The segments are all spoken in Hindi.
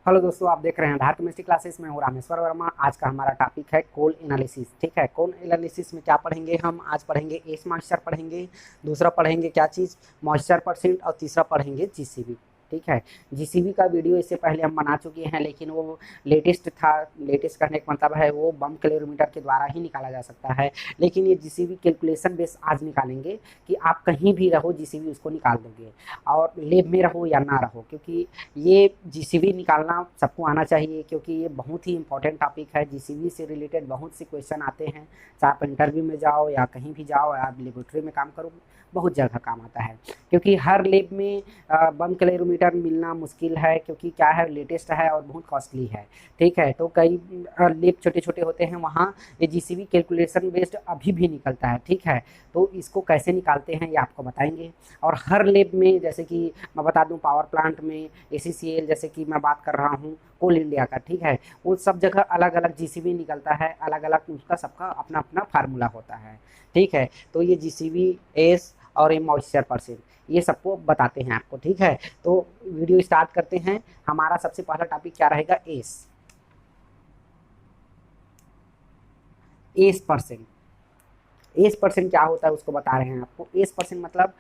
हेलो दोस्तों, आप देख रहे हैं आधार केमिस्ट्री क्लासेस में हूँ रामेश्वर वर्मा। आज का हमारा टॉपिक है कोल एनालिसिस। ठीक है, कोल एनालिसिस में क्या पढ़ेंगे हम? आज पढ़ेंगे एस मॉइस्चर पढ़ेंगे, दूसरा पढ़ेंगे क्या चीज़, मॉइस्चर परसेंट, और तीसरा पढ़ेंगे जीसीबी। ठीक है, जीसीबी का वीडियो इससे पहले हम बना चुके हैं, लेकिन वो लेटेस्ट था। लेटेस्ट करने का मतलब है वो बम कैलोरीमीटर के द्वारा ही निकाला जा सकता है, लेकिन ये जीसीबी कैलकुलेशन बेस आज निकालेंगे कि आप कहीं भी रहो जीसीबी उसको निकाल दोगे, और लेब में रहो या ना रहो, क्योंकि ये जीसीबी निकालना सबको आना चाहिए, क्योंकि ये बहुत ही इंपॉर्टेंट टॉपिक है। जीसीबी से रिलेटेड बहुत से क्वेश्चन आते हैं, चाहे आप इंटरव्यू में जाओ या कहीं भी जाओ या आप लेबोरेटरी में काम करो, बहुत जगह काम आता है। क्योंकि हर लेब में बम कैलोरीमीटर मिलना मुश्किल है, क्योंकि क्या है, लेटेस्ट है और बहुत कॉस्टली है। ठीक है, तो कई लेब छोटे छोटे होते हैं, वहाँ ये जीसीबी कैलकुलेशन बेस्ड अभी भी निकलता है। ठीक है, तो इसको कैसे निकालते हैं ये आपको बताएंगे। और हर लेब में, जैसे कि मैं बता दूं, पावर प्लांट में एसीसीएल, जैसे कि मैं बात कर रहा हूं कोल इंडिया का, ठीक है, वो सब जगह अलग अलग जीसीबी निकलता है, अलग अलग उसका सबका अपना अपना फार्मूला होता है। ठीक है, तो ये जीसीबी, एस और ये मॉइस्चर परसेंट, ये सबको बताते हैं आपको। ठीक है, तो वीडियो स्टार्ट करते हैं। हमारा सबसे पहला टॉपिक क्या रहेगा? S. S percent. S percent क्या होता है उसको बता रहे हैं आपको। एस परसेंट मतलब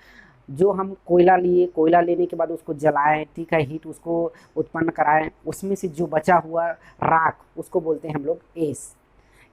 जो हम कोयला लिए, कोयला लेने के बाद उसको जलाएं, ठीक है, हीट उसको उत्पन्न कराएं, उसमें से जो बचा हुआ राख उसको बोलते हैं हम लोग एस।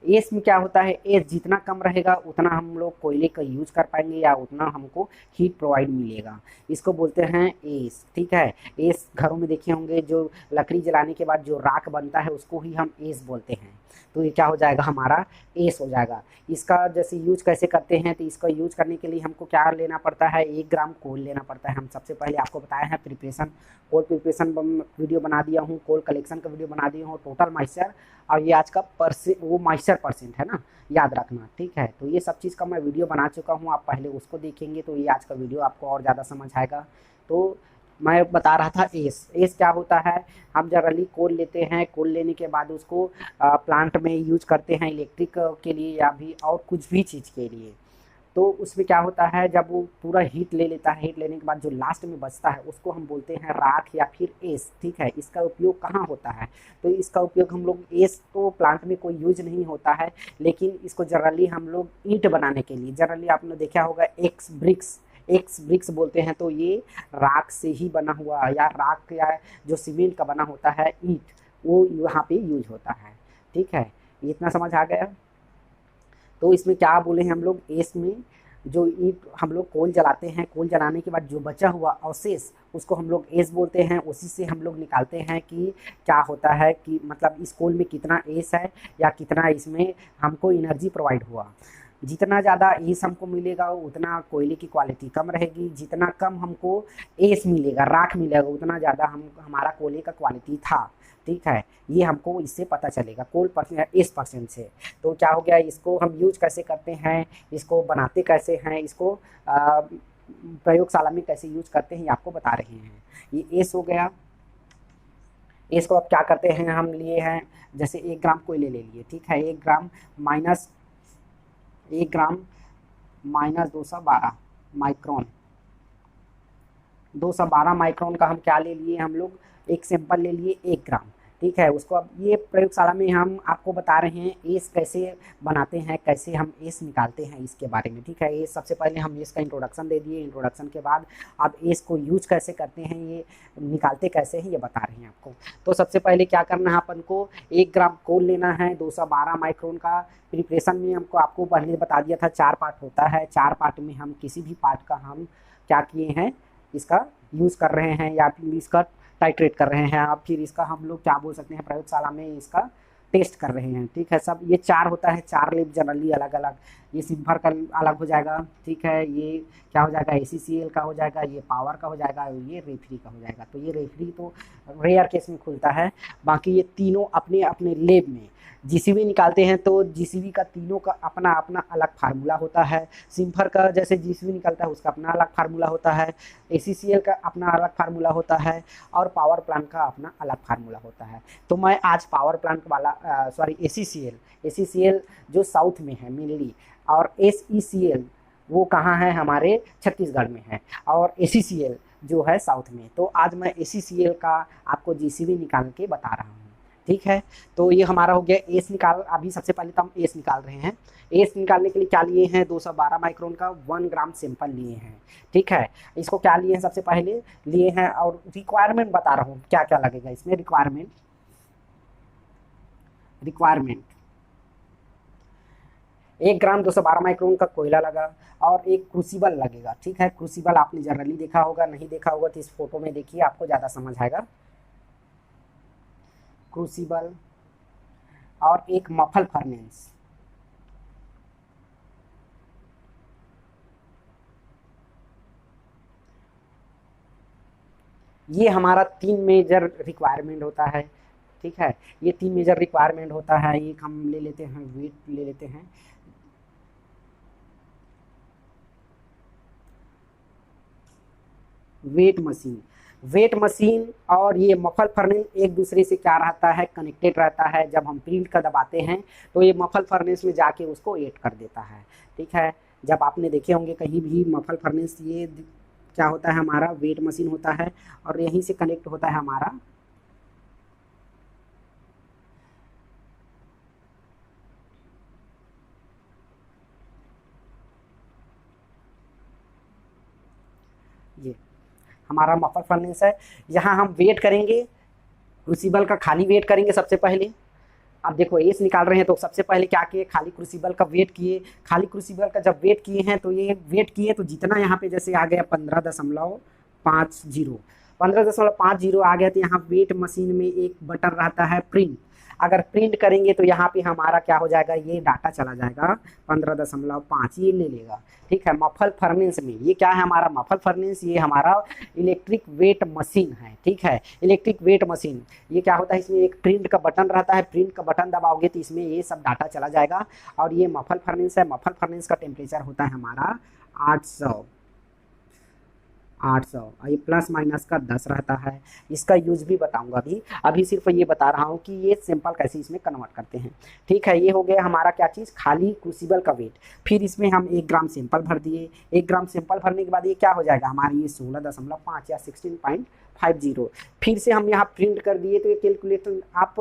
एस में क्या होता है, एस जितना कम रहेगा उतना हम लोग कोयले का यूज कर पाएंगे या उतना हमको हीट प्रोवाइड मिलेगा, इसको बोलते हैं एस। ठीक है, एस घरों में देखे होंगे, जो लकड़ी जलाने के बाद जो राख बनता है उसको ही हम एस बोलते हैं। तो ये क्या हो जाएगा, हमारा एस हो जाएगा। इसका जैसे यूज कैसे करते हैं, तो इसका यूज करने के लिए हमको क्या लेना पड़ता है, 1 ग्राम कोल लेना पड़ता है। हम सबसे पहले आपको बताया है प्रिपरेशन, कोल प्रिपरेशन वीडियो बना दिया हूँ, कोल कलेक्शन का वीडियो बना दिया हूँ, टोटल मॉइस्चर, और ये आज का परसेंट, वो मॉइस्चर परसेंट है ना, याद रखना। ठीक है, तो ये सब चीज़ का मैं वीडियो बना चुका हूँ, आप पहले उसको देखेंगे तो ये आज का वीडियो आपको और ज़्यादा समझ आएगा। तो मैं बता रहा था एस। एस क्या होता है, हम जनरली कोल लेते हैं, कोल लेने के बाद उसको प्लांट में यूज करते हैं इलेक्ट्रिक के लिए या भी और कुछ भी चीज़ के लिए। तो उसमें क्या होता है, जब वो पूरा हीट ले लेता है, हीट लेने के बाद जो लास्ट में बचता है उसको हम बोलते हैं राख या फिर एस। ठीक है, इसका उपयोग कहाँ होता है, तो इसका उपयोग हम लोग, एस तो प्लांट में कोई यूज नहीं होता है, लेकिन इसको जनरली हम लोग ईंट बनाने के लिए, जनरली आपने देखा होगा एक्स ब्रिक्स, एक्स ब्रिक्स बोलते हैं, तो ये राख से ही बना हुआ, या राख या जो सीमेंट का बना होता है ईंट, वो यहाँ पे यूज होता है। ठीक है, ये इतना समझ आ गया। तो इसमें क्या बोले हैं हम लोग, एस में जो ईंट हम लोग कोल जलाते हैं, कोल जलाने के बाद जो बचा हुआ अवशेष उसको हम लोग एस बोलते हैं। उसी से हम लोग निकालते हैं कि क्या होता है, कि मतलब इस कोल में कितना एस है या कितना इसमें हमको एनर्जी प्रोवाइड हुआ। जितना ज़्यादा एस हमको मिलेगा उतना कोयले की क्वालिटी कम रहेगी, जितना कम हमको एस मिलेगा, राख मिलेगा, उतना ज़्यादा हमारा कोयले का क्वालिटी था। ठीक है, ये हमको इससे पता चलेगा कोल परसेंट, एस परसेंट से। तो क्या हो गया, इसको हम यूज कैसे करते हैं, इसको बनाते कैसे हैं, इसको प्रयोगशाला में कैसे यूज करते हैं, ये आपको बता रहे हैं। ये एस हो गया। एस को अब क्या करते हैं, हम लिए हैं जैसे 1 ग्राम कोयले ले लिए, ठीक है, 1 ग्राम माइनस 1 ग्राम माइनस 212 माइक्रोन, 212 माइक्रोन का हम क्या ले लिए, हम लोग एक सैंपल ले लिए 1 ग्राम। ठीक है, उसको अब ये प्रयोगशाला में हम आपको बता रहे हैं एस कैसे बनाते हैं, कैसे हम एस निकालते हैं, इसके बारे में। ठीक है, ये सबसे पहले हम एस का इंट्रोडक्शन दे दिए, इंट्रोडक्शन के बाद अब एस को यूज कैसे करते हैं, ये निकालते कैसे हैं, ये बता रहे हैं आपको। तो सबसे पहले क्या करना है, अपन को 1 ग्राम कोल लेना है, 212 माइक्रोन का। प्रिपरेशन में हमको आपको पहले बता दिया था 4 पार्ट होता है, 4 पार्ट में हम किसी भी पार्ट का हम क्या किए हैं, इसका यूज़ कर रहे हैं या फिर इसका टाइट्रेट कर रहे हैं, आप फिर इसका हम लोग क्या बोल सकते हैं, प्रयोगशाला में इसका टेस्ट कर रहे हैं। ठीक है, सब ये 4 होता है, 4 लेब जनरली अलग अलग, ये सिल्वर का अलग हो जाएगा। ठीक है, ये क्या हो जाएगा, एसीसीएल का हो जाएगा, ये पावर का हो जाएगा, ये रेफरी का हो जाएगा। तो ये रेफरी तो रेयर केस में खुलता है, बाकी ये तीनों अपने अपने लेब में जीसीबी निकालते हैं। तो जीसीबी का तीनों का अपना अपना अलग फार्मूला होता है। सिम्फर का जैसे जीसीबी निकलता है उसका अपना अलग फार्मूला होता है, एसीसीएल का अपना अलग फार्मूला होता है, और पावर प्लांट का अपना अलग फार्मूला होता है। तो मैं आज पावर प्लांट वाला सॉरी एसीसीएल जो साउथ में है मेनली, और एसईसीएल वो कहाँ है, हमारे छत्तीसगढ़ में है, और एसीसीएल जो है साउथ में। तो आज मैं ACCL का आपको GCV निकाल के बता रहा हूँ, ठीक है। तो ये हमारा हो गया एस निकाल। अभी सबसे पहले तो हम एस निकाल रहे हैं। एस निकालने के लिए क्या लिए हैं, 212 माइक्रोन का 1 ग्राम सैंपल लिए हैं, ठीक है। इसको क्या लिए हैं, सबसे पहले लिए हैं, और रिक्वायरमेंट बता रहा हूँ क्या क्या लगेगा इसमें। रिक्वायरमेंट 1 ग्राम 212 माइक्रोन का कोयला लगा, और एक क्रूसिबल लगेगा, ठीक है। क्रूसिबल आपने जनरली देखा होगा, नहीं देखा होगा तो इस फोटो में देखिए, आपको ज़्यादा समझ आएगा। क्रूसिबल और एक मफल फर्नेस, ये हमारा 3 मेजर रिक्वायरमेंट होता है, ठीक है। ये 3 मेजर रिक्वायरमेंट होता है। एक हम ले लेते हैं, वेट ले लेते हैं। वेट मशीन और ये मफल फर्नेस एक दूसरे से क्या रहता है, कनेक्टेड रहता है। जब हम प्रिंट का दबाते हैं तो ये मफल फर्नेस में जाके उसको ऐड कर देता है, ठीक है। जब आपने देखे होंगे कहीं भी मफल फर्नेस, ये क्या होता है, हमारा वेट मशीन होता है, और यहीं से कनेक्ट होता है हमारा ये हमारा मफल फर्नेस है। यहाँ हम वेट करेंगे, क्रूसिबल का खाली वेट करेंगे सबसे पहले। अब देखो एस निकाल रहे हैं तो सबसे पहले क्या किए, खाली क्रूसिबल का वेट किए। खाली क्रूसिबल का जब वेट किए हैं तो ये वेट किए तो जितना यहाँ पे जैसे आ गया 15.50, 15.50 आ गया, तो यहाँ वेट मशीन में एक बटन रहता है प्रिंट। अगर प्रिंट करेंगे तो यहाँ पे हमारा क्या हो जाएगा, ये डाटा चला जाएगा 15.5, ये ले लेगा, ठीक है। मफल फर्नेस में ये क्या है, हमारा मफल फर्नेस, ये हमारा इलेक्ट्रिक वेट मशीन है, ठीक है। इलेक्ट्रिक वेट मशीन, ये क्या होता है, इसमें एक प्रिंट का बटन रहता है। प्रिंट का बटन दबाओगे तो इसमें ये सब डाटा चला जाएगा। और ये मफल फर्नेस है। मफल फर्नेस का टेम्परेचर होता है हमारा 800, और ये प्लस माइनस का 10 रहता है। इसका यूज भी बताऊंगा अभी सिर्फ ये बता रहा हूँ कि ये सिंपल कैसे इसमें कन्वर्ट करते हैं, ठीक है। ये हो गया हमारा क्या चीज़, खाली क्रूसिबल का वेट। फिर इसमें हम 1 ग्राम सैंपल भर दिए। 1 ग्राम सैंपल भरने के बाद ये क्या हो जाएगा, हमारी ये 16.5 या 16.50। फिर से हम यहाँ प्रिंट कर दिए। तो ये कैलकुलेटर आप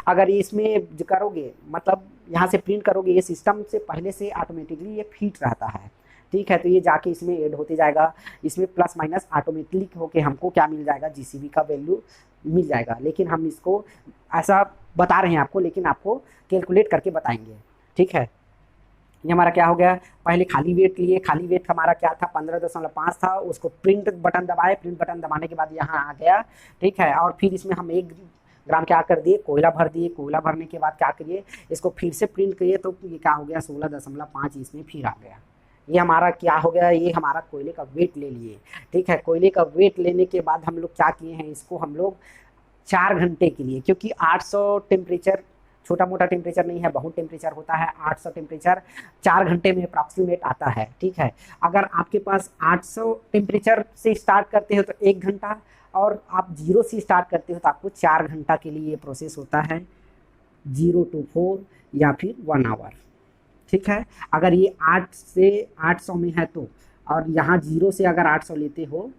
अगर इसमें करोगे, मतलब यहाँ से प्रिंट करोगे, ये सिस्टम से पहले से ऑटोमेटिकली ये फिट रहता है, ठीक है। तो ये जाके इसमें ऐड होते जाएगा। इसमें प्लस माइनस ऑटोमेटिकली होके हमको क्या मिल जाएगा, GCV का वैल्यू मिल जाएगा। लेकिन हम इसको ऐसा बता रहे हैं आपको, लेकिन आपको कैलकुलेट करके बताएंगे, ठीक है। ये हमारा क्या हो गया, पहले खाली वेट लिए। खाली वेट हमारा क्या था, 15.5 था। उसको प्रिंट बटन दबाए। प्रिंट बटन दबाने के बाद यहाँ आ गया, ठीक है। और फिर इसमें हम 1 ग्राम क्या कर दिए, कोयला भर दिए। कोयला भरने के बाद क्या करिए, इसको फिर से प्रिंट करिए। तो ये क्या हो गया, 16.5 इसमें फिर आ गया। ये हमारा क्या हो गया, ये हमारा कोयले का वेट ले लिए, ठीक है। कोयले का वेट लेने के बाद हम लोग क्या किए हैं, इसको हम लोग 4 घंटे के लिए, क्योंकि 800 टेम्परेचर छोटा मोटा टेम्परेचर नहीं है, बहुत टेम्परेचर होता है। 800 टेम्परेचर 4 घंटे में अप्रॉक्सीमेट आता है, ठीक है। अगर आपके पास 800 टेम्परेचर से स्टार्ट करते हो तो 1 घंटा, और आप 0 से स्टार्ट करते हो तो आपको 4 घंटा के लिए ये प्रोसेस होता है, 0 to 4 या फिर 1 आवर, ठीक है। अगर ये 8 से 800 में है तो, और यहाँ 0 से अगर 800 लेते हो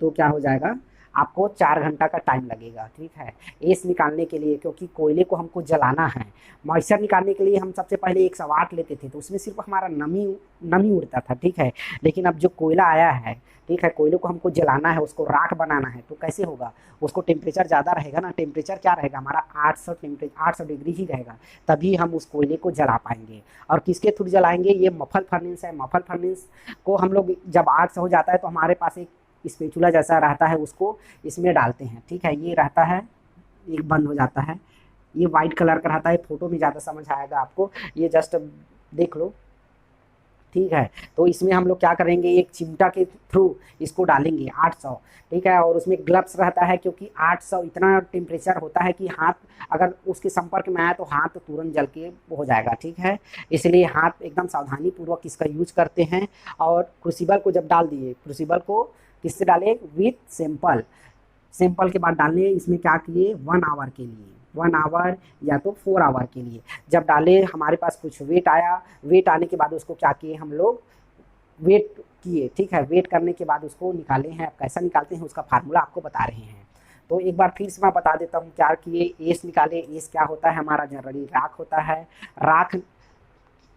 तो क्या हो जाएगा, आपको 4 घंटा का टाइम लगेगा, ठीक है। एस निकालने के लिए, क्योंकि कोयले को हमको जलाना है। मॉइस्चर निकालने के लिए हम सबसे पहले 108 लेते थे, तो उसमें सिर्फ हमारा नमी उड़ता था, ठीक है। लेकिन अब जो कोयला आया है, ठीक है, कोयले को हमको जलाना है, उसको राख बनाना है, तो कैसे होगा, उसको टेम्परेचर ज़्यादा रहेगा ना। टेम्परेचर क्या रहेगा हमारा, 800 डिग्री ही रहेगा, तभी हम उस कोयले को जला पाएंगे। और किसके थ्रू जलाएंगे, ये मफल फर्नेस है। मफल फर्नेस को हम लोग जब 800 हो जाता है तो हमारे पास एक स्पैचुला जैसा रहता है, उसको इसमें डालते हैं, ठीक है। ये रहता है, एक बंद हो जाता है, ये वाइट कलर का रहता है। फोटो में ज़्यादा समझ आएगा आपको, ये जस्ट देख लो, ठीक है। तो इसमें हम लोग क्या करेंगे, एक चिमटा के थ्रू इसको डालेंगे 800, ठीक है। और उसमें ग्लव्स रहता है, क्योंकि 800 इतना टेम्परेचर होता है कि हाथ अगर उसके संपर्क में आया तो हाथ तुरंत जल के हो जाएगा, ठीक है। इसलिए हाथ एकदम सावधानी पूर्वक इसका यूज करते हैं। और क्रूसिबल को जब डाल दिए, क्रूसिबल को किससे डाले, विथ सैंपल। सैंपल के बाद डालने, इसमें क्या किए, 1 आवर के लिए, 1 आवर या तो 4 आवर के लिए जब डाले, हमारे पास कुछ वेट आया। वेट आने के बाद उसको क्या किए हम लोग, वेट किए, ठीक है, वेट करने के बाद उसको निकाले हैं। अब कैसा निकालते हैं उसका फार्मूला आपको बता रहे हैं। तो एक बार फिर से मैं बता देता हूँ क्या किए, एस निकाले। एस क्या होता है हमारा, जनरली राख होता है। राख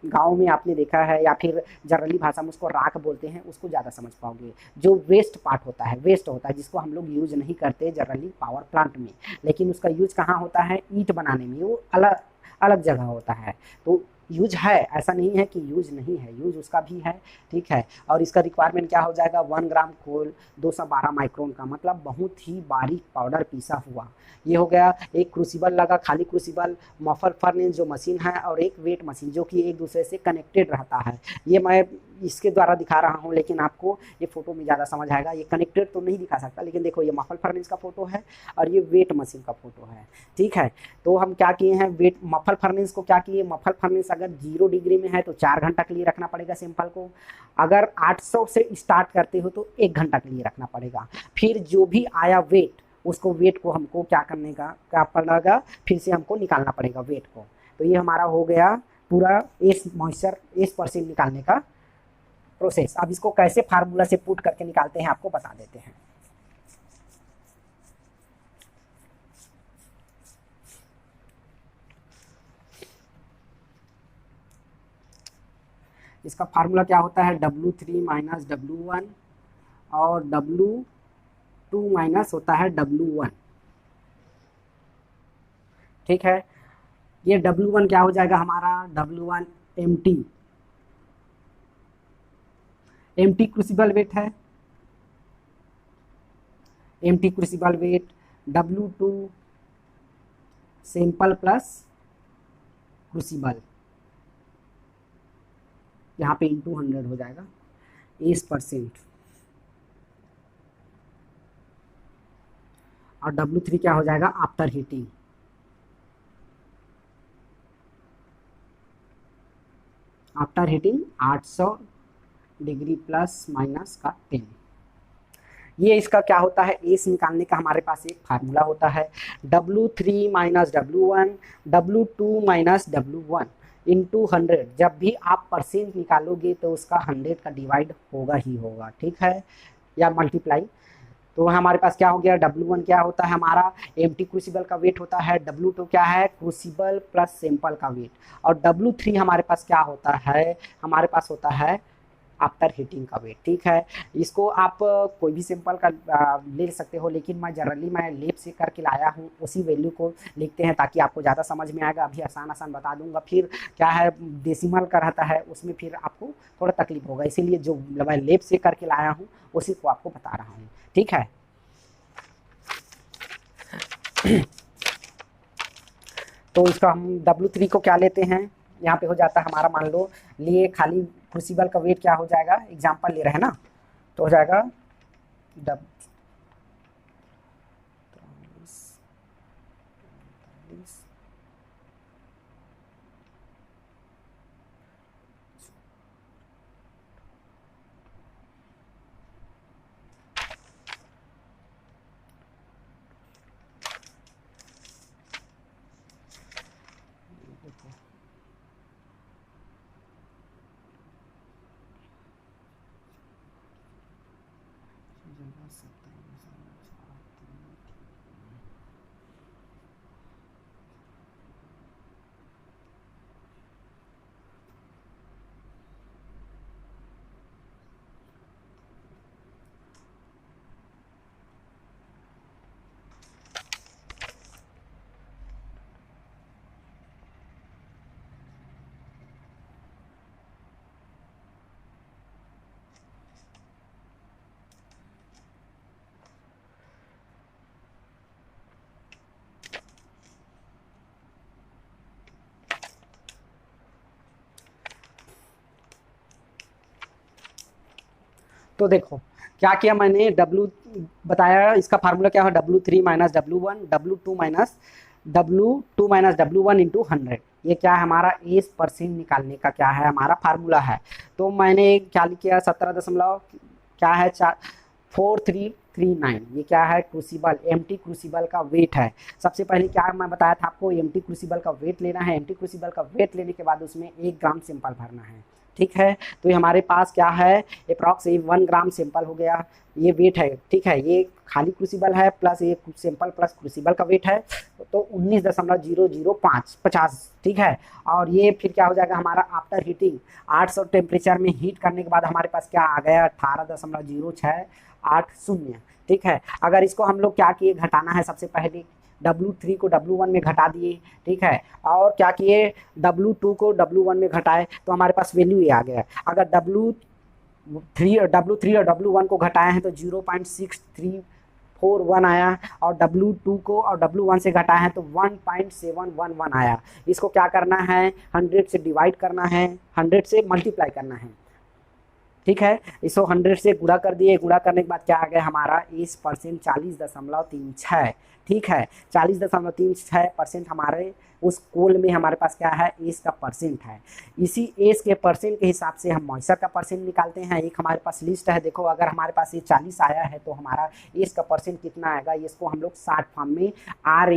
गाँव में आपने देखा है, या फिर जनरली भाषा में उसको राख बोलते हैं, उसको ज़्यादा समझ पाओगे। जो वेस्ट पार्ट होता है, वेस्ट होता है जिसको हम लोग यूज नहीं करते जनरली पावर प्लांट में, लेकिन उसका यूज कहाँ होता है, ईंट बनाने में, वो अलग अलग जगह होता है। तो यूज है, ऐसा नहीं है कि यूज नहीं है, यूज उसका भी है, ठीक है। और इसका रिक्वायरमेंट क्या हो जाएगा, 1 ग्राम कोल 212 माइक्रोन का, मतलब बहुत ही बारीक पाउडर पीसा हुआ। ये हो गया। एक क्रूसिबल लगा, खाली क्रूसिबल, मफर फर्नेस जो मशीन है, और एक वेट मशीन जो कि एक दूसरे से कनेक्टेड रहता है। ये मैं इसके द्वारा दिखा रहा हूँ, लेकिन आपको ये फोटो में ज़्यादा समझ आएगा। ये कनेक्टेड तो नहीं दिखा सकता, लेकिन देखो ये मफर फर्नेस का फोटो है और ये वेट मशीन का फोटो है, ठीक है। तो हम क्या किए हैं, वेट मफर फर्नेस को क्या किए, मफर फर्नेस अगर 0 डिग्री में है तो 4 घंटा के लिए रखना पड़ेगा सैंपल को। अगर 800 से स्टार्ट करते हो तो 1 घंटा के लिए रखना पड़ेगा। फिर जो भी आया वेट, उसको वेट को हमको क्या करने का क्या पड़ेगा, फिर से हमको निकालना पड़ेगा वेट को। तो ये हमारा हो गया पूरा एस मॉइस्चर एस % निकालने का प्रोसेस। अब इसको कैसे फार्मूला से पुट करके निकालते हैं आपको बता देते हैं। इसका फार्मूला क्या होता है, W3 माइनस W1 और W2 माइनस होता है W1, ठीक है। ये W1 क्या हो जाएगा हमारा, W1 एम्प्टी क्रूसिबल वेट है, empty crucible weight. W2 sample plus crucible, यहाँ पे इंटू 100 हो जाएगा, एस %। और W3 क्या हो जाएगा, after heating. After heating 800 degree plus minus का 10। ये इसका क्या होता है, एस निकालने का हमारे पास एक फार्मूला होता है, W3 minus W1, W2 minus W1 into 100। जब भी आप % निकालोगे तो उसका 100 का डिवाइड होगा ही होगा, ठीक है, या मल्टीप्लाई। तो हमारे पास क्या हो गया, W1 क्या होता है हमारा, एम्प्टी क्रूसिबल का वेट होता है। W2 क्या है, क्रूसिबल प्लस सैंपल का वेट। और W3 हमारे पास क्या होता है, हमारे पास होता है आफ्टर हीटिंग का वेट, ठीक है। इसको आप कोई भी सैंपल का ले सकते हो, लेकिन मैं लेप से करके लाया हूँ, उसी वैल्यू को लिखते हैं ताकि आपको ज़्यादा समझ में आएगा। अभी आसान बता दूंगा, फिर क्या है डेसिमल का रहता है, उसमें फिर आपको थोड़ा तकलीफ होगा, इसीलिए जो मैं लेप से करके लाया हूँ उसी को आपको बता रहा हूँ, ठीक है। तो इसका हम W3 को क्या लेते हैं, यहाँ पे हो जाता है हमारा, मान लो लिए खाली क्रूसिबल का वेट क्या हो जाएगा, एग्जाम्पल ले रहे हैं ना, तो हो जाएगा तो देखो क्या किया मैंने, W बताया, इसका फार्मूला क्या है, W3 minus W1, W2 minus W1 into 100। ये क्या है हमारा, एस % निकालने का क्या है हमारा फार्मूला है। तो मैंने क्या किया, 17 दशमलव क्या है 4339, ये क्या है क्रूसिबल, एम्प्टी क्रूसिबल का वेट है। सबसे पहले क्या मैं बताया था आपको, एम्प्टी क्रूसिबल का वेट लेना है। एम्प्टी क्रूसिबल का वेट लेने के बाद उसमें 1 ग्राम सैंपल भरना है, ठीक है। तो ये हमारे पास क्या है, अप्रॉक्स 1 ग्राम सैंपल हो गया, ये वेट है, ठीक है। ये खाली क्रूसिबल है प्लस ये सैंपल प्लस क्रूसिबल का वेट है, तो 19.005 50, ठीक है। और ये फिर क्या हो जाएगा हमारा आफ्टर हीटिंग, 800 टेम्परेचर में हीट करने के बाद हमारे पास क्या आ गया 18.0680, ठीक है। अगर इसको हम लोग क्या किए, घटाना है, सबसे पहले W3 को W1 में घटा दिए, ठीक है। और क्या किए, W2 को W1 में घटाए, तो हमारे पास वैल्यू ये आ गया। अगर W3 और W1 को घटाए हैं तो 0.6341 आया, और W2 को और W1 से घटाए हैं तो 1.711 आया। इसको क्या करना है, 100 से डिवाइड करना है, 100 से मल्टीप्लाई करना है, ठीक है। इसको 100 से गुणा कर दिए, गुणा करने के बाद क्या आ गया हमारा 40%, 40.36, ठीक है। 40.36% हमारे उस कोल में हमारे पास क्या है, एस का परसेंट है। इसी एस के परसेंट के हिसाब से हम मॉइस्चर का परसेंट निकालते हैं। एक हमारे पास लिस्ट है, देखो अगर हमारे पास ये 40 आया है तो हमारा एस का परसेंट कितना आएगा, इसको हम लोग शॉर्ट फॉर्म में आर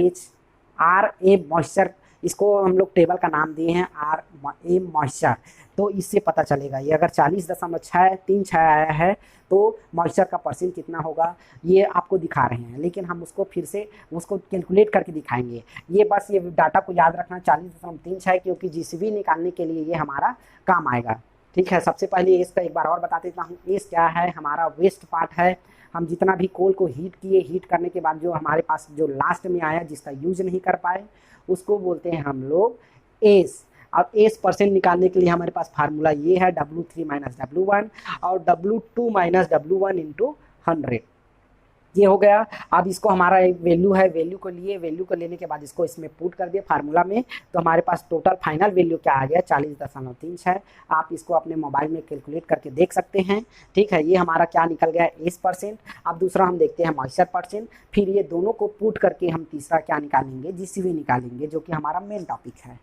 ए मॉइस्चर, इसको हम लोग टेबल का नाम दिए हैं आर ए मॉइस्चर। तो इससे पता चलेगा ये अगर 40.36 आया है तो मॉइस्चर का परसेंट कितना होगा, ये आपको दिखा रहे हैं, लेकिन हम उसको फिर से उसको कैलकुलेट करके दिखाएंगे। ये बस ये डाटा को याद रखना, 40.36 क्योंकि जीसीबी निकालने के लिए ये हमारा काम आएगा, ठीक है। सबसे पहले एस का एक बार और बता देता हूँ। एस क्या है, हमारा वेस्ट पार्ट है। हम जितना भी कोल को हीट किए, हीट करने के बाद जो हमारे पास जो लास्ट में आया जिसका यूज नहीं कर पाए, उसको बोलते हैं हम लोग एस। अब एस परसेंट निकालने के लिए हमारे पास फार्मूला ये है W3 माइनस W1 और W2 माइनस W1 इंटू 100, ये हो गया। अब इसको हमारा एक वैल्यू है, वैल्यू को लिए, वैल्यू को लेने के बाद इसको इसमें पुट कर दिए फार्मूला में, तो हमारे पास टोटल फाइनल वैल्यू क्या आ गया 40.36। आप इसको अपने मोबाइल में कैलकुलेट करके देख सकते हैं, ठीक है। ये हमारा क्या निकल गया एस परसेंट। अब दूसरा हम देखते हैं मॉइस्चर परसेंट, फिर ये दोनों को पुट करके हम तीसरा क्या निकालेंगे, जीसीबी निकालेंगे, जो कि हमारा मेन टॉपिक है।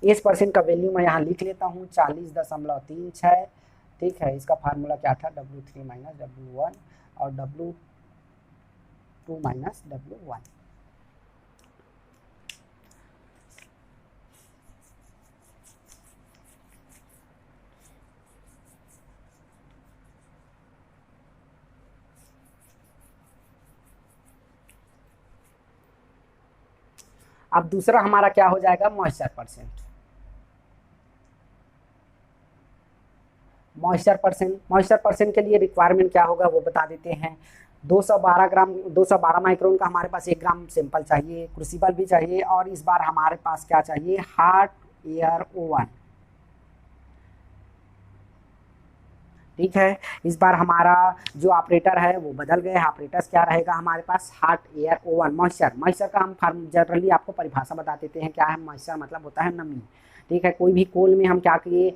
एस परसेंट का वैल्यू मैं यहाँ लिख लेता हूँ 40.36, ठीक है। इसका फार्मूला क्या था, W3 माइनस W1 और W2 माइनस W1। अब दूसरा हमारा क्या हो जाएगा, मॉइस्चर परसेंट। मॉइस्चर परसेंट के लिए रिक्वायरमेंट क्या होगा वो बता देते हैं। 212 माइक्रोन का हमारे पास 1 ग्राम सैंपल चाहिए, क्रूसिबल भी चाहिए, और इस बार हमारे पास क्या चाहिए, हॉट एयर ओवन, ठीक है। इस बार हमारा जो ऑपरेटर है वो बदल गए, ऑपरेटर्स क्या रहेगा हमारे पास, हॉट एयर ओवन। मॉइस्चर का हम जनरली आपको परिभाषा बता देते हैं क्या है। मॉइस्चर मतलब होता है नमी, ठीक है। कोई भी कोल में हम क्या किए,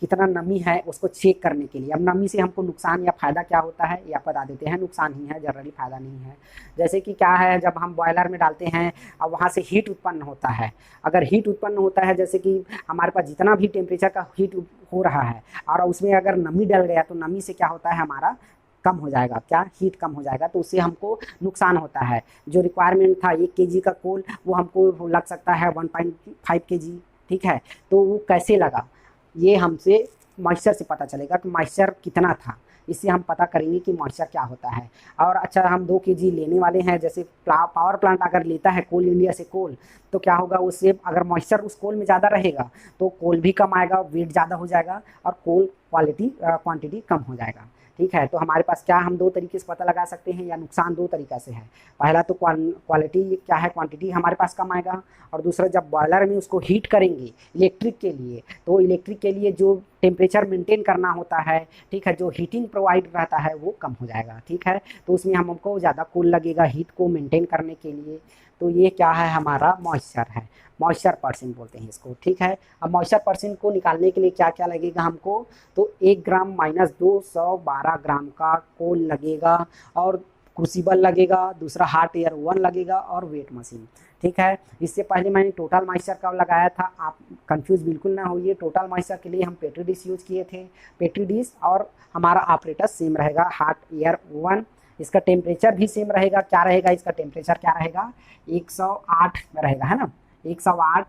कितना नमी है उसको चेक करने के लिए। अब नमी से हमको नुकसान या फ़ायदा क्या होता है ये आप बता देते हैं। नुकसान ही है, जनरली फ़ायदा नहीं है। जैसे कि क्या है, जब हम बॉयलर में डालते हैं अब वहाँ से हीट उत्पन्न होता है। अगर हीट उत्पन्न होता है, जैसे कि हमारे पास जितना भी टेम्परेचर का हीट हो रहा है और उसमें अगर नमी डल गया तो नमी से क्या होता है, हमारा कम हो जाएगा, क्या हीट कम हो जाएगा, तो उससे हमको नुकसान होता है। जो रिक्वायरमेंट था 1 kg का कोल वो हमको लग सकता है 1.5 kg, ठीक है। तो वो कैसे लगा, ये हमसे मॉइस्चर से पता चलेगा कि मॉइस्चर कितना था। इससे हम पता करेंगे कि मॉइस्चर क्या होता है। और अच्छा, हम 2 kg लेने वाले हैं, जैसे पावर प्लांट अगर लेता है कोल इंडिया से कोल, तो क्या होगा, उससे अगर मॉइस्चर उस कोल में ज़्यादा रहेगा तो कोल भी कम आएगा, वेट ज़्यादा हो जाएगा और कोल क्वांटिटी कम हो जाएगा, ठीक है। तो हमारे पास क्या, हम 2 तरीके से पता लगा सकते हैं, या नुकसान 2 तरीक़ा से है। पहला तो क्वालिटी क्या है, क्वांटिटी हमारे पास कम आएगा, और दूसरा जब बॉयलर में उसको हीट करेंगे इलेक्ट्रिक के लिए, तो इलेक्ट्रिक के लिए जो टेम्परेचर मेंटेन करना होता है, ठीक है, जो हीटिंग प्रोवाइड रहता है वो कम हो जाएगा, ठीक है। तो उसमें हमको ज़्यादा कोल लगेगा हीट को मेंटेन करने के लिए। तो ये क्या है, हमारा मॉइस्चर है, मॉइस्चर परसेंट बोलते हैं इसको, ठीक है। अब मॉइस्चर परसेंट को निकालने के लिए क्या क्या लगेगा हमको, तो 1 ग्राम माइनस 212 ग्राम का कोल लगेगा, और क्रूसिबल लगेगा, दूसरा हॉट एयर ओवन लगेगा, और वेट मशीन, ठीक है। इससे पहले मैंने टोटल मॉइस्चर का लगाया था, आप कंफ्यूज बिल्कुल ना होइए। टोटल मॉइस्चर के लिए हम पेट्री डिश यूज किए थे, पेट्री डिश, और हमारा ऑपरेटर सेम रहेगा हॉट एयर ओवन। इसका टेम्परेचर भी सेम रहेगा, क्या रहेगा, इसका टेम्परेचर क्या रहेगा, 108 में रहेगा, है ना, 108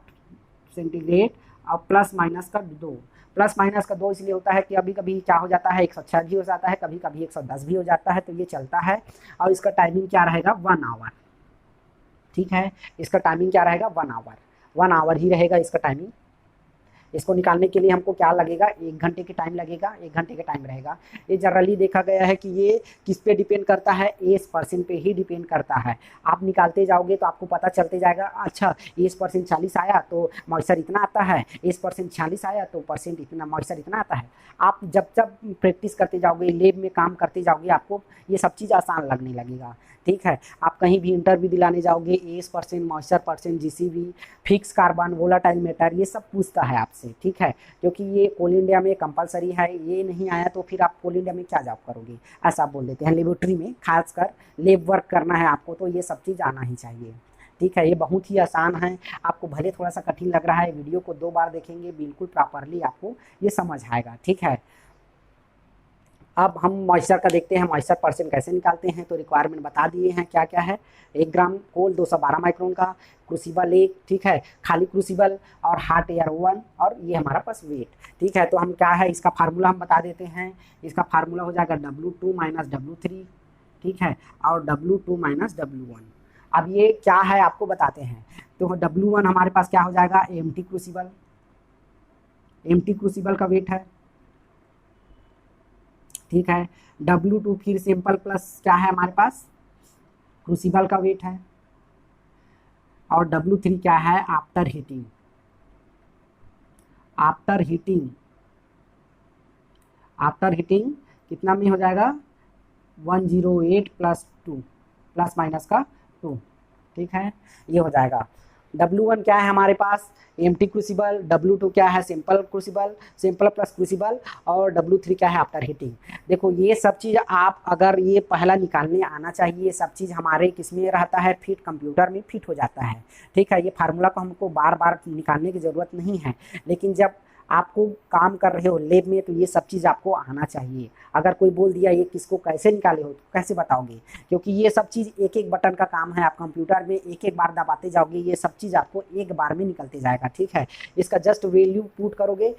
सेंटीग्रेड, और प्लस माइनस का 2। प्लस माइनस का 2 इसलिए होता है कि कभी कभी क्या हो जाता है 106 भी हो जाता है, कभी कभी 110 भी हो जाता है, तो ये चलता है। और इसका टाइमिंग क्या रहेगा 1 आवर। ठीक है, इसका टाइमिंग क्या रहेगा 1 आवर, 1 आवर ही रहेगा इसका टाइमिंग। इसको निकालने के लिए हमको क्या लगेगा 1 घंटे की टाइम लगेगा, 1 घंटे का टाइम रहेगा। ये जनरली देखा गया है कि ये किस पे डिपेंड करता है, एज परसेंट पे ही डिपेंड करता है। आप निकालते जाओगे तो आपको पता चलते जाएगा, अच्छा एज परसेंट 40 आया तो मॉइस्चर इतना आता है, एज परसेंट 46 आया तो परसेंट इतना मॉइस्चर इतना आता है। आप जब जब प्रैक्टिस करते जाओगे, लेब में काम करते जाओगे, आपको ये सब चीज़ आसान लगने लगेगा। ठीक है, आप कहीं भी इंटरव्यू दिलाने जाओगे, ash percent, moisture percent, GCB, fix carbon, volatile matter, ये सब पूछता है आपसे। ठीक है, क्योंकि ये कोल इंडिया में कंपलसरी है, ये नहीं आया तो फिर आप कोल इंडिया में क्या जॉब करोगे, ऐसा आप बोल देते हैं। लेबोरेटरी में खासकर लेब वर्क करना है आपको तो ये सब चीज़ आना ही चाहिए। ठीक है, ये बहुत ही आसान है। आपको भले थोड़ा सा कठिन लग रहा है, वीडियो को 2 बार देखेंगे बिल्कुल प्रॉपरली आपको ये समझ आएगा। ठीक है, अब हम मॉइस्चर का देखते हैं, मॉइस्चर परसेंट कैसे निकालते हैं। तो रिक्वायरमेंट बता दिए हैं क्या क्या है। 1 ग्राम कोल 212 माइक्रोन का, क्रूसिबल 1, ठीक है, खाली क्रूसिबल और हॉट एयर ओवन, और ये हमारा पास वेट। ठीक है, तो हम क्या है इसका फार्मूला हम बता देते हैं। इसका फार्मूला हो जाएगा W2 माइनस W3, ठीक है, और W2 माइनस W1। अब ये क्या है आपको बताते हैं। तो W1 हमारे पास क्या हो जाएगा एम्प्टी क्रूसिबल, एम्प्टी क्रूसिबल का वेट है। ठीक है, W2 फिर सिंपल प्लस क्या है हमारे पास क्रूसिबल का वेट है, और W3 क्या है after heating, after heating, after heating कितना में हो जाएगा 108 प्लस 2 प्लस माइनस का 2। ठीक है, ये हो जाएगा। W1 क्या है हमारे पास एम्प्टी क्रूसिबल, W2 क्या है simple crucible, simple plus crucible, और W3 क्या है आफ्टर हीटिंग। देखो ये सब चीज़ आप अगर ये पहला निकालने आना चाहिए, ये सब चीज़ हमारे किस में रहता है फिट, कंप्यूटर में फिट हो जाता है। ठीक है, ये फार्मूला को हमको बार बार निकालने की ज़रूरत नहीं है, लेकिन जब आपको काम कर रहे हो लेब में तो ये सब चीज़ आपको आना चाहिए। अगर कोई बोल दिया ये किसको कैसे निकाले हो तो कैसे बताओगे, क्योंकि ये सब चीज़ एक एक बटन का काम है। आप कंप्यूटर में एक एक बार दबाते जाओगे, ये सब चीज़ आपको एक बार में निकलते जाएगा। ठीक है, इसका जस्ट वैल्यू पुट करोगे,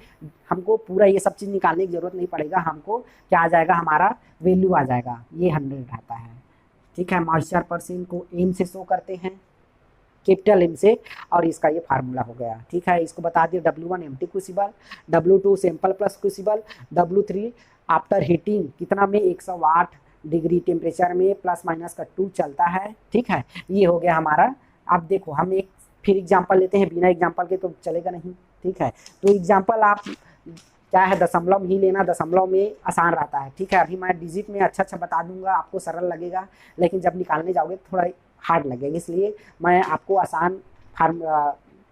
हमको पूरा ये सब चीज़ निकालने की ज़रूरत नहीं पड़ेगा। हमको क्या आ जाएगा हमारा वैल्यू आ जाएगा, ये 100 रहता है। ठीक है, मॉइस्चर परसेंट को एम से शो करते हैं, कैपिटल एम से, और इसका ये फार्मूला हो गया। ठीक है, इसको बता दिए W1 empty crucible, W2 simple plus crucible, W3 after heating कितना में 108 डिग्री टेम्परेचर में प्लस माइनस का 2 चलता है। ठीक है, ये हो गया हमारा। अब देखो हम एक फिर एग्जाम्पल लेते हैं, बिना एग्जाम्पल के तो चलेगा नहीं। ठीक है, तो एग्जाम्पल आप क्या है दशमलव ही लेना, दशमलव में आसान रहता है। ठीक है, अभी मैं डिजिट में अच्छा बता दूंगा, आपको सरल लगेगा, लेकिन जब निकालने जाओगे थोड़ा हार्ड लगेगा, इसलिए मैं आपको आसान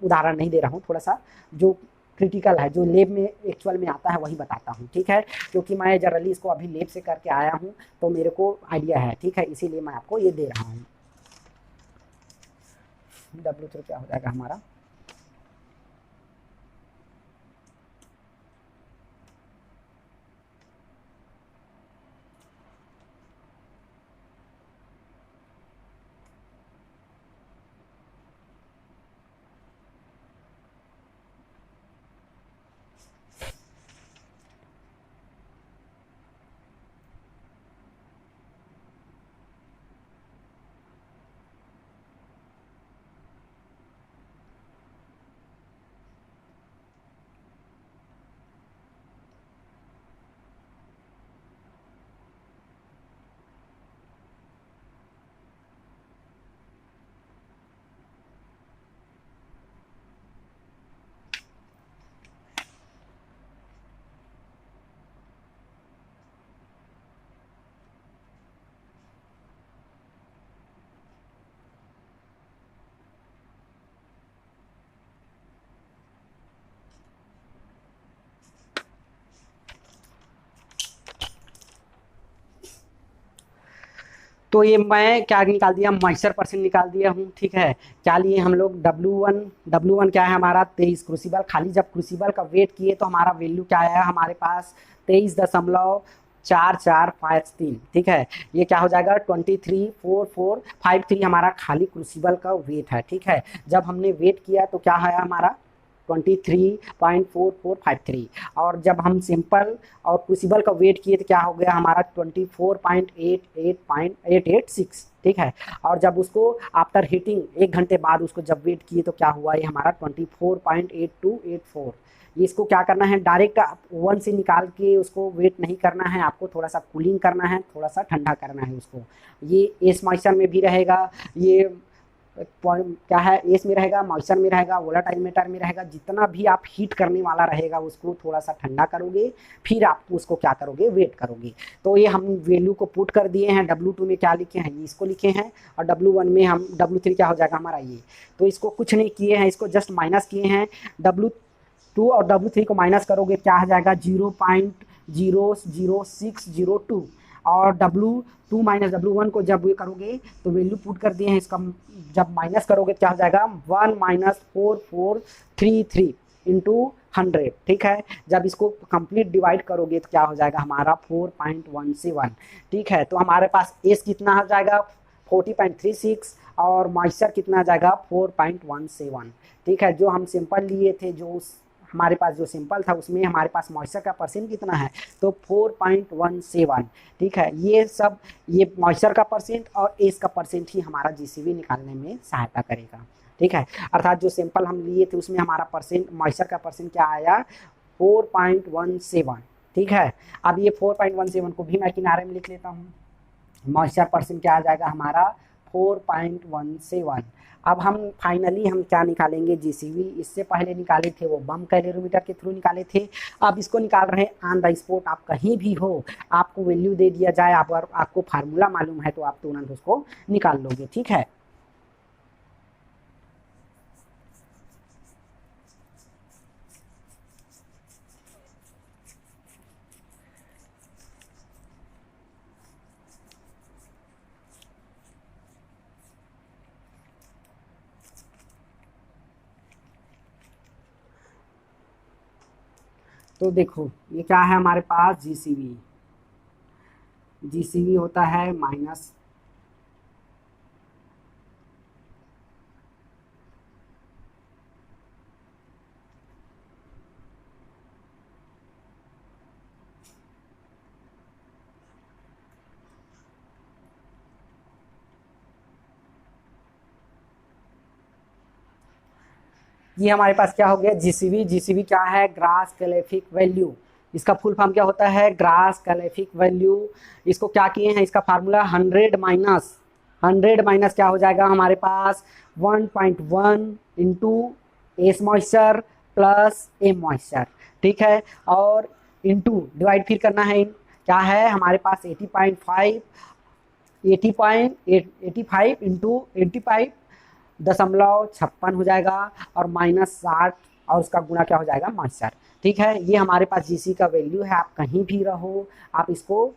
उदाहरण नहीं दे रहा हूँ, थोड़ा सा जो क्रिटिकल है, जो लेब में एक्चुअल में आता है वही बताता हूँ। ठीक है, क्योंकि मैं जनरली इसको अभी लेब से करके आया हूँ तो मेरे को आइडिया है। ठीक है, इसीलिए मैं आपको ये दे रहा हूँ। W3 क्या हो जाएगा हमारा तो ये मैं क्या निकाल दिया मॉइस्चर परसेंट निकाल दिया हूँ। ठीक है, क्या लिए हम लोग W1 क्या है हमारा 23 क्रूसिबल, खाली जब क्रूसिबल का वेट किए तो हमारा वैल्यू क्या आया हमारे पास 23.4453। ठीक है, ये क्या हो जाएगा 234453 हमारा खाली क्रूसिबल का वेट है। ठीक है, जब हमने वेट किया तो क्या आया हमारा 23.4453। और जब हम सिंपल और क्रूसिबल का वेट किए तो क्या हो गया हमारा 24.88.886, ठीक है। और जब उसको आफ्टर हीटिंग 1 घंटे बाद उसको जब वेट किए तो क्या हुआ, ये हमारा 24.8284। इसको क्या करना है, डायरेक्ट ओवन से निकाल के उसको वेट नहीं करना है, आपको थोड़ा सा कूलिंग करना है, थोड़ा सा ठंडा करना है उसको। ये एस मॉइस्चर में भी रहेगा, ये क्या है, एस में रहेगा, मॉइस्चर में रहेगा, वोलाटाइल मैटर में रहेगा। जितना भी आप हीट करने वाला रहेगा उसको थोड़ा सा ठंडा करोगे, फिर आप उसको क्या करोगे, वेट करोगे। तो ये हम वैल्यू को पुट कर दिए हैं। W2 में क्या लिखे हैं, इसको लिखे हैं, और W1 में हम W3 क्या हो जाएगा हमारा ये। तो इसको कुछ नहीं किए हैं, इसको जस्ट माइनस किए हैं। W2 और W3 को माइनस करोगे क्या आ जाएगा, 0.00602। और W2 माइनस W1 को जब ये करोगे तो वैल्यू पुट कर दिए हैं, इसका जब माइनस करोगे क्या हो जाएगा, 1 माइनस 4433 इंटू 100, ठीक है। जब इसको कंप्लीट डिवाइड करोगे तो क्या हो जाएगा हमारा 4.17, ठीक है। तो हमारे पास एस कितना आ जाएगा 40.36 और मॉइस्चर कितना आ जाएगा 4.17, ठीक है। जो हम सिंपल लिए थे, जो हमारे पास जो सिंपल था उसमें हमारे पास मॉइस्चर का परसेंट कितना है, तो 4.17, ठीक है। ये सब, ये मॉइस्चर का परसेंट और एस का परसेंट ही हमारा जीसीवी निकालने में सहायता करेगा, ठीक है। अर्थात जो सिंपल हम लिए थे उसमें हमारा परसेंट, मॉइस्चर का परसेंट क्या आया 4.17, ठीक है। अब ये 4.17 को भी मैं किनारे में लिख लेता हूँ। मॉइस्चर परसेंट क्या आ जाएगा हमारा 4.17। अब हम फाइनली हम क्या निकालेंगे, जीसीवी। इससे पहले निकाले थे वो बम कैलोरीमीटर के थ्रू निकाले थे, अब इसको निकाल रहे हैं ऑन द स्पॉट। आप कहीं भी हो, आपको वैल्यू दे दिया जाए, आपको फार्मूला मालूम है तो आप तुरंत उसको निकाल लोगे, ठीक है। तो देखो ये क्या है हमारे पास, जीसीवी। जीसीवी होता है माइनस, ये हमारे पास क्या हो गया जीसीवी। जीसीवी क्या है, ग्रास कैलेफिक वैल्यू। इसका फुल फॉर्म क्या होता है, ग्रास कैलेफिक वैल्यू। इसको क्या किए हैं, इसका फार्मूला 100 माइनस क्या हो जाएगा हमारे पास 1.1 into S moisture plus M moisture, ठीक है। और इंटू डिवाइड फिर करना है, क्या है हमारे पास 85 इंटू 85.56 हो जाएगा, और माइनस 60 और उसका गुणा क्या हो जाएगा मॉइस्चर, ठीक है। ये हमारे पास जीसी का वैल्यू है। आप कहीं भी रहो, आप इसको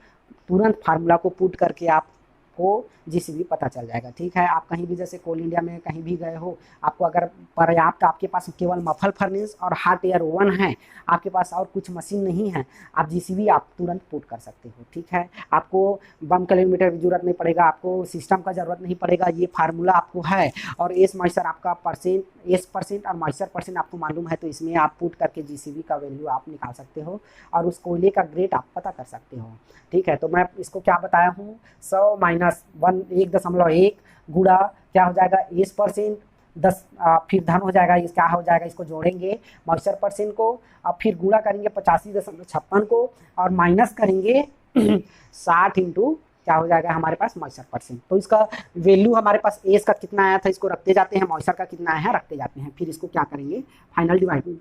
तुरंत फार्मूला को पुट करके आपको जीसीबी पता चल जाएगा, ठीक है। आप कहीं भी जैसे कोल इंडिया में कहीं भी गए हो, आपको अगर पर्याप्त, आपके पास केवल मफल फर्नेस और हॉट एयर ओवन है, आपके पास और कुछ मशीन नहीं है, आप जीसीबी आप तुरंत पुट कर सकते हो, ठीक है। आपको बम कैलोरीमीटर की जरूरत नहीं पड़ेगा, आपको सिस्टम का जरूरत नहीं पड़ेगा, ये फार्मूला आपको है। और एस मॉइस्चर आपका परसेंट, एस परसेंट और मॉइस्चर परसेंट आपको मालूम है, तो इसमें आप पुट करके जीसीबी का वैल्यू आप निकाल सकते हो और उस कोयले का ग्रेड आप पता कर सकते हो, ठीक है। तो मैं इसको क्या बताया हूँ, 100 माइनस 1.1 गुणा क्या हो जाएगा एस परसेंट 10, फिर धन हो जाएगा, इस क्या हो जाएगा, इसको जोड़ेंगे मॉइस्चर परसेंट को, अब फिर गुणा करेंगे 85.56 को, और माइनस करेंगे 60 इंटू क्या हो जाएगा हमारे पास मॉइस्चर परसेंट। तो इसका वैल्यू हमारे पास एस का कितना आया था, इसको रखते जाते हैं, मॉइस्चर का कितना आया है रखते जाते हैं, फिर इसको क्या करेंगे फाइनल डिवाइड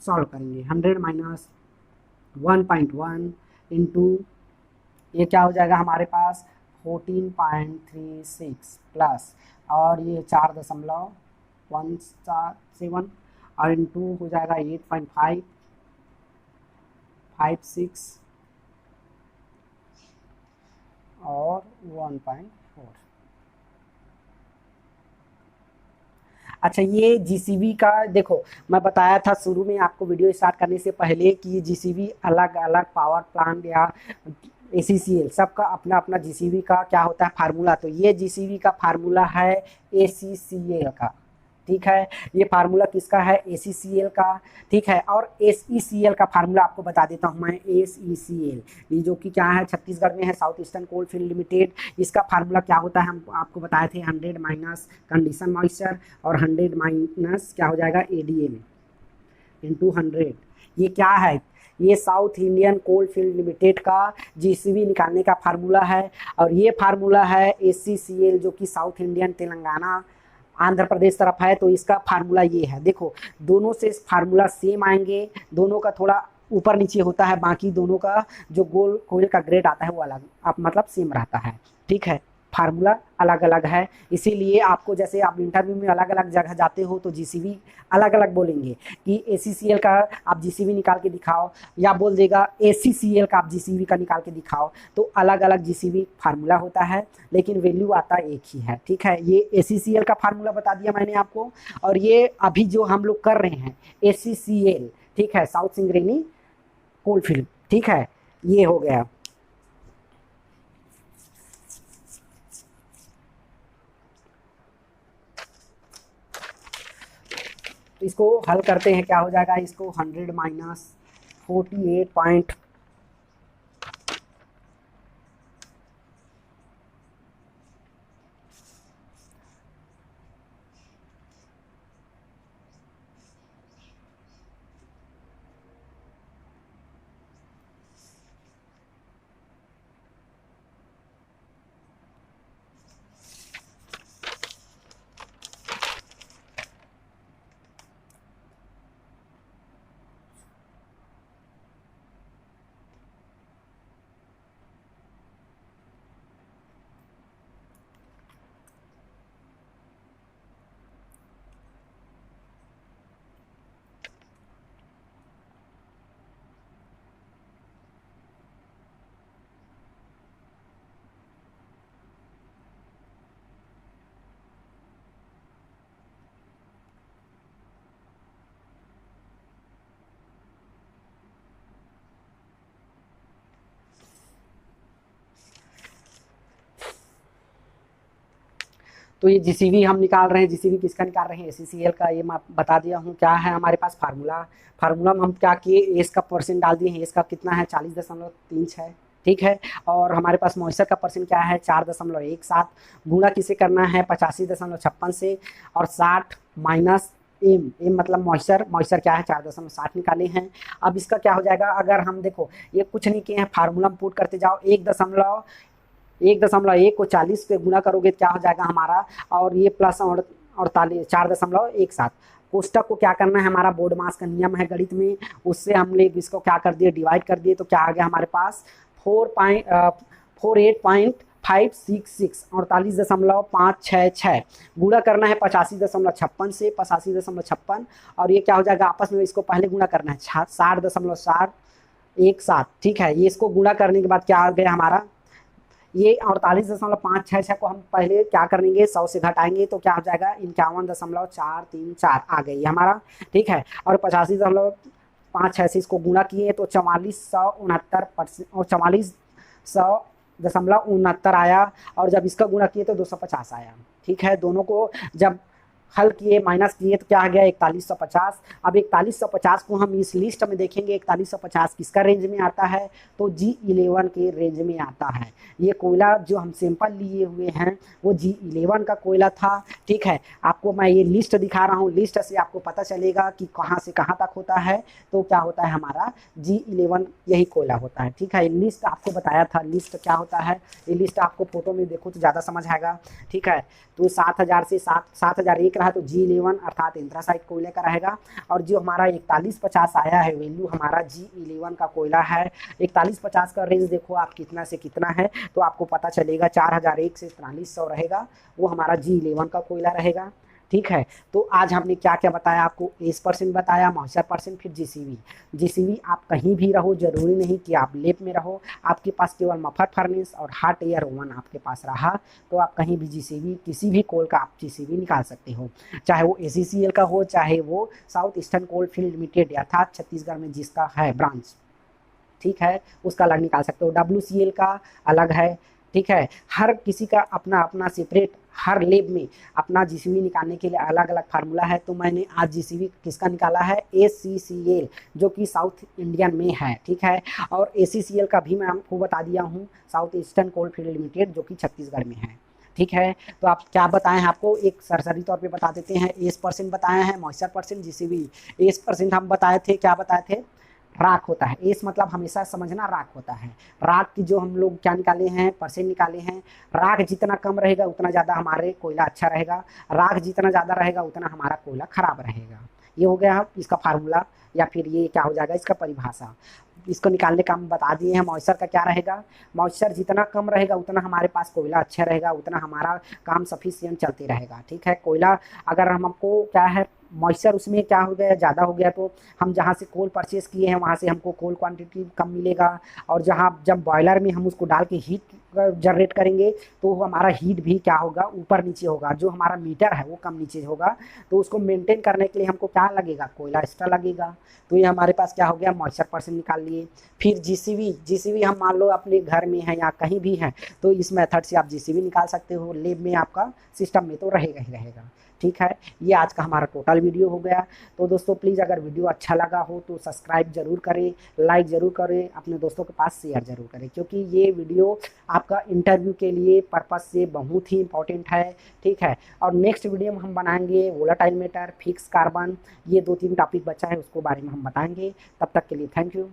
सॉल्व करेंगे। 100 माइनस 1.1 इंटू ये क्या हो जाएगा हमारे पास 14.36 प्लस, और ये 4.177 और इंटू हो जाएगा 8.556 और 1.4। अच्छा, ये जीसीबी का देखो, मैं बताया था शुरू में आपको वीडियो स्टार्ट करने से पहले कि जीसीबी अलग अलग पावर प्लांट या एसीसीएल सबका अपना अपना जीसीबी का क्या होता है फार्मूला। तो ये जीसीबी का फार्मूला है एसीसीएल का, ठीक है। ये फार्मूला किसका है, ACCL का, ठीक है। और SECL का फार्मूला आपको बता देता हूँ मैं, SECL ये जो कि क्या है, छत्तीसगढ़ में है, South Eastern Coal Field Limited. इसका फार्मूला क्या होता है, हम आपको बताए थे, 100 माइनस कंडीशन मॉइस्चर और 100 माइनस क्या हो जाएगा ADM इंटू 100। ये क्या है, ये South Indian Coal Field Limited का GCV निकालने का फार्मूला है। और ये फार्मूला है SCCL जो कि साउथ इंडियन तेलंगाना आंध्र प्रदेश तरफ है, तो इसका फार्मूला ये है। देखो दोनों से फार्मूला सेम आएंगे, दोनों का थोड़ा ऊपर नीचे होता है, बाकी दोनों का जो गोल कोयल का ग्रेड आता है वो अलग आप मतलब सेम रहता है, ठीक है। फार्मूला अलग अलग है, इसीलिए आपको जैसे आप इंटरव्यू में अलग अलग जगह जाते हो तो GCV अलग अलग बोलेंगे कि ACCL का आप GCV निकाल के दिखाओ, या बोल देगा ACCL का आप GCV का निकाल के दिखाओ, तो अलग अलग GCV फार्मूला होता है, लेकिन वैल्यू आता एक ही है, ठीक है। ये ACCL का फार्मूला बता दिया मैंने आपको। और ये अभी जो हम लोग कर रहे हैं ACCL, ठीक है, साउथ सिंगरेनी कोल फील्ड, ठीक है, ये हो गया। इसको हल करते हैं, क्या हो जाएगा, इसको 100 माइनस 48 तो ये GCV हम निकाल रहे हैं, GCV किसका निकाल रहे हैं, ACCL का। ये मैं बता दिया हूँ क्या है हमारे पास फार्मूला। फार्मूला में हम क्या किए, एस का परसेंट डाल दिए हैं, एस का कितना है 40.36, ठीक है। और हमारे पास मॉइस्चर का परसेंट क्या है 4.17, गुणा किसे करना है 85.56 से, और 60 माइनस एम, एम मतलब मॉइस्चर, मॉइस्चर क्या है 4.60 निकाले हैं। अब इसका क्या हो जाएगा, अगर हम देखो ये कुछ नहीं किए हैं, फार्मूला में पुट करते जाओ, 1.1 को 40 पे गुना करोगे क्या हो जाएगा हमारा, और ये प्लस 4.17, कोष्टक को क्या करना है, हमारा बोर्ड मास का नियम है गणित में, उससे हम लोग इसको क्या कर दिए, डिवाइड कर दिए, तो क्या आ गया हमारे पास 48.566, 48.566, गुणा करना है 85.56 से, 85.56, और ये क्या हो जाएगा आपस में, इसको पहले गुणा करना है 60.717, ठीक है। ये इसको गुणा करने के बाद क्या आ गया हमारा, ये 48.566 को हम पहले क्या करेंगे 100 से घटाएंगे, तो क्या हो जाएगा 51.434 आ गई हमारा, ठीक है। और 85.566 को गुणा किए तो 4469%, और 4469 आया, और जब इसका गुणा किए तो 250 आया, ठीक है। दोनों को जब हल किए माइनस किए तो क्या आ गया 4150। अब 4150 को हम इस लिस्ट में देखेंगे, 4150 किसका रेंज में आता है, तो G11 के रेंज में आता है। ये कोयला जो हम सैंपल लिए हुए हैं वो G11 का कोयला था, ठीक है। आपको मैं ये लिस्ट दिखा रहा हूँ, लिस्ट से आपको पता चलेगा कि कहाँ से कहाँ तक होता है, तो क्या होता है हमारा G11 यही कोयला होता है, ठीक है। लिस्ट आपको बताया था, लिस्ट क्या होता है, ये लिस्ट आपको फोटो में देखो तो ज़्यादा समझ आएगा, ठीक है। तो 7000 से 7001 रहा तो G11 अर्थात एंथ्रासाइट कोयले का रहेगा। और जो हमारा 4150 आया है वैल्यू हमारा G11 का कोयला है। 4150 का रेंज देखो आप कितना से कितना है, तो आपको पता चलेगा 4001 से 4300 रहेगा, वो हमारा G11 का कोयला रहेगा, ठीक है। तो आज हमने क्या क्या बताया आपको, एस परसेंट बताया, मॉइस्चर परसेंट, फिर GCV आप कहीं भी रहो, जरूरी नहीं कि आप लेब में रहो, आपके पास केवल मफर फर्नेस और हॉट एयर ओवन आपके पास रहा तो आप कहीं भी GCV किसी भी कोल का आप GCV निकाल सकते हो, चाहे वो ACCL का हो, चाहे वो South Eastern Coal Field Limited अर्थात छत्तीसगढ़ में जिसका है ब्रांच, ठीक है, उसका अलग निकाल सकते हो। WCL का अलग है, ठीक है। हर किसी का अपना अपना सेपरेट हर लैब में अपना जीसीवी निकालने के लिए अलग अलग फार्मूला है। तो मैंने आज जीसीवी किसका निकाला है, ACCL, जो कि साउथ इंडियन में है, ठीक है। और ACCL का भी मैं आपको बता दिया हूँ, South Eastern Coal Field Limited, जो कि छत्तीसगढ़ में है, ठीक है। तो आप क्या बताएं हैं, आपको एक सरसरी तौर पे बता देते हैं। एस परसेंट बताए हैं, moisture percent, GCV. S percent हम बताए थे, क्या बताए थे, राख होता है। एस मतलब हमेशा समझना राख होता है। राख की जो हम लोग क्या निकाले हैं, परसेंट निकाले हैं। राख जितना कम रहेगा उतना ज़्यादा हमारे कोयला अच्छा रहेगा, राख जितना ज़्यादा रहेगा उतना हमारा कोयला खराब रहेगा। ये हो गया इसका फार्मूला, या फिर ये क्या हो जाएगा, इसका परिभाषा। इसको निकालने का हम बता दिए हैं। मॉइस्चर का क्या रहेगा, मॉइस्चर जितना कम रहेगा उतना हमारे पास कोयला अच्छा रहेगा, उतना हमारा काम सफिशिएंट चलते रहेगा, ठीक है। कोयला अगर हमको क्या है, मॉइस्चर उसमें क्या हो गया, ज़्यादा हो गया, तो हम जहाँ से कोल परचेज़ किए हैं वहाँ से हमको कोल क्वांटिटी कम मिलेगा। और जहाँ जब बॉयलर में हम उसको डाल के हीट जनरेट करेंगे तो हमारा हीट भी क्या होगा, ऊपर नीचे होगा, जो हमारा मीटर है वो कम नीचे होगा। तो उसको मेंटेन करने के लिए हमको क्या लगेगा, कोयला एक्स्ट्रा लगेगा। तो ये हमारे पास क्या हो गया, मॉइस्चर परसेंट निकाल लिए। फिर जीसीवी हम मान लो अपने घर में है या कहीं भी है, तो इस मेथड से आप जीसीवी निकाल सकते हो। लैब में आपका सिस्टम में तो रहेगा ही रहेगा, ठीक है। ये आज का हमारा टोटल वीडियो हो गया। तो दोस्तों प्लीज़ अगर वीडियो अच्छा लगा हो तो सब्सक्राइब जरूर करें, लाइक ज़रूर करें, अपने दोस्तों के पास शेयर ज़रूर करें, क्योंकि ये वीडियो आपका इंटरव्यू के लिए पर्पज़ से बहुत ही इंपॉर्टेंट है, ठीक है। और नेक्स्ट वीडियो में हम बनाएंगे वोलेटाइल मैटर, फिक्स कार्बन, ये 2-3 टॉपिक बचा है उसको बारे में हम बताएंगे। तब तक के लिए थैंक यू।